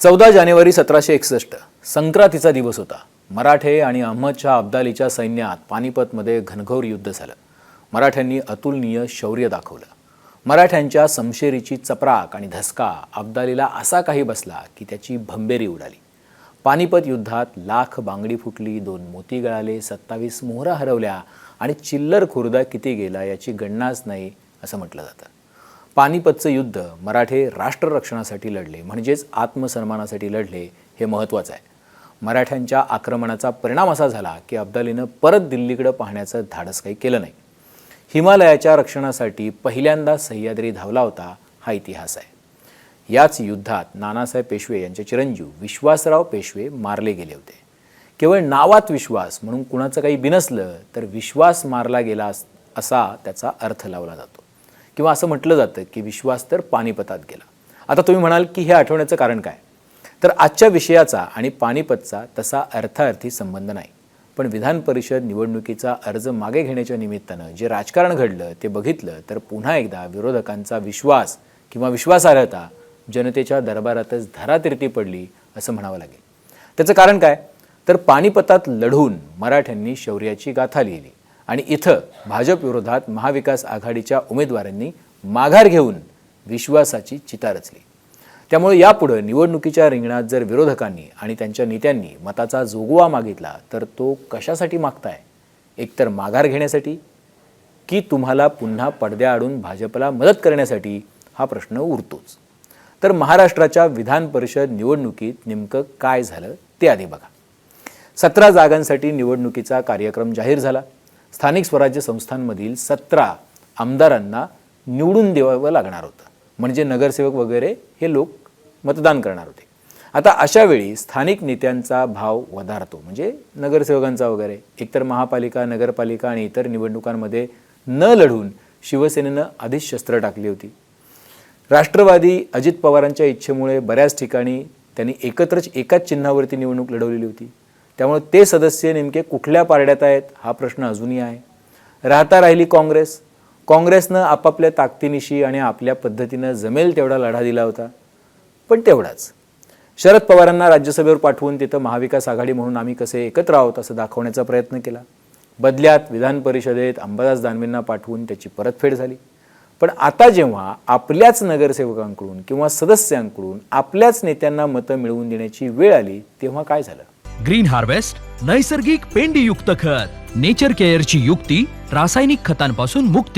14 जानेवारी 1761 संक्रांतीचा दिवस होता। मराठे आणि अहमदशाह अब्दालीच्या सैन्यात पानिपतमध्ये घनघोर युद्ध झालं। मराठ्यांनी अतुलनीय शौर्य दाखवलं। मराठ्यांच्या समशेरीची चपराक आणि धसका अब्दालीला असा काही बसला की त्याची भंबेरी उडाली। पानिपत युद्धात लाख बांगडी फुटली, 2 मोती गळाले, 27 मोहरा हरवल्या आणि चिल्लर खुर्दा किती गेला याची गणनाच नाही असं म्हटलं जातं। पानिपतचं युद्ध मराठे राष्ट्ररक्षणासाठी लढले, म्हणजेच आत्मसन्मानासाठी लढले हे महत्त्वाचं आहे। मराठ्यांच्या आक्रमणाचा परिणाम असा झाला की अब्दालीनं परत दिल्लीकडे पाहण्याचं धाडस काही केलं नाही। हिमालयाच्या रक्षणासाठी पहिल्यांदा सह्याद्री धावला होता हा इतिहास आहे। याच युद्धात नानासाहेब पेशवे यांचे चिरंजीव विश्वासराव पेशवे मारले गेले होते। केवळ नावात विश्वास म्हणून कुणाचं काही बिनसलं तर विश्वास मारला गेला असा त्याचा अर्थ लावला जातो, किंवा असं म्हटलं जातं की विश्वास तर पानिपतात गेला। आता तुम्ही म्हणाल की हे आठवण्याचं कारण काय? तर आजच्या विषयाचा आणि पानिपतचा तसा अर्थार्थी संबंध नाही, पण विधान परिषद निवडणुकीचा अर्ज मागे घेण्याच्या निमित्तानं जे राजकारण घडलं ते बघितलं तर पुन्हा एकदा विरोधकांचा विश्वास किंवा विश्वासार्हता जनतेच्या दरबारातच धरातीर्थी पडली असं म्हणावं लागेल। त्याचं कारण काय? तर पानिपतात लढून मराठ्यांनी शौर्याची गाथा लिहिली आणि इथं भाजप विरोधात महाविकास आघाडीच्या उमेदवारांनी माघार घेऊन विश्वासाची चिता रचली। त्यामुळे यापुढे निवडणुकीच्या रिंगणात जर विरोधकांनी आणि त्यांच्या नेत्यांनी मताचा जोगवा मागितला तर तो कशासाठी मागताय? एकतर माघार घेण्यासाठी की तुम्हाला पुन्हा पडद्याआडून भाजपला मदत करण्यासाठी हा प्रश्न उरतोच। तर महाराष्ट्राच्या विधान परिषद निवडणुकीत नेमकं काय झालं ते आधी बघा। 17 जागांसाठी निवडणुकीचा कार्यक्रम जाहीर झाला। स्थानिक स्वराज्य संस्थांमधील 17 आमदारांना निवडून द्यावं लागणार होतं, म्हणजे नगरसेवक वगैरे हे लोक मतदान करणार होते। आता अशा वेळी स्थानिक नेत्यांचा भाव वधारतो, म्हणजे नगरसेवकांचा वगैरे। एकतर महापालिका, नगरपालिका आणि इतर निवडणुकांमध्ये न लढून शिवसेनेनं आधीच शस्त्र टाकली होती। राष्ट्रवादी अजित पवारांच्या इच्छेमुळे बऱ्याच ठिकाणी त्यांनी एकत्रच एकाच चिन्हावरती निवडणूक लढवलेली होती। त्यामुळे ते सदस्य नेमके कुठल्या पारड्यात आहेत हा प्रश्न अजूनही आहे। राहता राहिली काँग्रेस। काँग्रेसनं आपापल्या ताकदीनिशी आणि आपल्या पद्धतीनं जमेल तेवढा लढा दिला होता, पण तेवढाच। शरद पवारांना राज्यसभेवर पाठवून तिथं महाविकास आघाडी म्हणून आम्ही कसे एकत्र आहोत असं दाखवण्याचा प्रयत्न केला। बदल्यात विधान परिषदेत अंबादास दानवेंना पाठवून त्याची परतफेड झाली। पण आता जेव्हा आपल्याच नगरसेवकांकडून किंवा सदस्यांकडून आपल्याच नेत्यांना मतं मिळवून देण्याची वेळ आली तेव्हा काय झालं? ग्रीन हार्वेस्ट नैसर्गिक पेंडीयुक्त खत, नेचर केअरची युक्ती, रासायनिक खतांपासून मुक्ती।